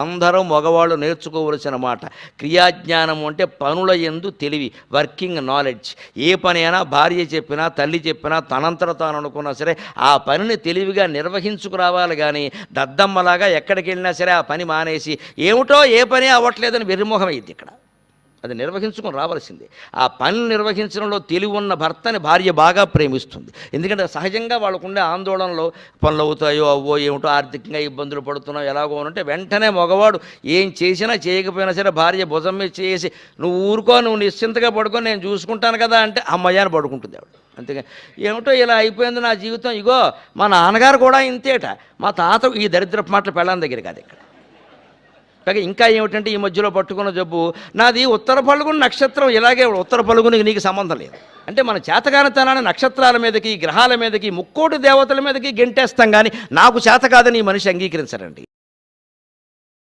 అందరూ మగవాళ్ళు నేర్చుకోవలసిన మాట. క్రియాజ్ఞానం అంటే పనుల యందు తెలివి, వర్కింగ్ నాలెడ్జ్. ఏ పని అయినా భార్య చెప్పినా, తల్లి చెప్పినా, తనంతట తాను అనుకున్నా సరే ఆ పనిని తెలివిగా నిర్వహించుకురావాలి. కానీ దద్దమ్మలాగా ఎక్కడికి వెళ్ళినా సరే ఆ పని మానేసి ఏమిటో ఏ పని అవ్వట్లేదని వెర్రిమోహం అయింది. ఇక్కడ అది నిర్వహించుకొని రావాల్సిందే. ఆ పనులు నిర్వహించడంలో తెలివి ఉన్న భర్తని భార్య బాగా ప్రేమిస్తుంది. ఎందుకంటే సహజంగా వాళ్ళకుండే ఆందోళనలో పనులు అవుతాయో అవ్వో, ఏమిటో ఆర్థికంగా ఇబ్బందులు పడుతున్నావు ఎలాగో అంటే వెంటనే మగవాడు ఏం చేసినా చేయకపోయినా సరే భార్య భుజం మీద చేసి నువ్వు ఊరుకో, నువ్వు నిశ్చింతగా పడుకొని నేను చూసుకుంటాను కదా అంటే అమ్మయ్యాన్ని పడుకుంటుంది ఆవిడ. అంతేగా ఏమిటో ఇలా అయిపోయింది నా జీవితం. ఇగో మా నాన్నగారు కూడా ఇంతేట, మా తాత ఈ దరిద్రపు మాటలు పెళ్ళాం దగ్గర కాదు ఇక్కడ. పైగా ఇంకా ఏమిటంటే ఈ మధ్యలో పట్టుకున్న జబ్బు నాది ఉత్తర ఫల్గుని నక్షత్రం. ఇలాగే ఉత్తర ఫల్గునికి నీకు సంబంధం లేదు అంటే మన చేతకానితనాన్ని నక్షత్రాల మీదకి, గ్రహాల మీదకి, ముక్కోటి దేవతల మీదకి గెంటేస్తాం. కానీ నాకు చేత కాదని ఈ మనిషి అంగీకరించరండి.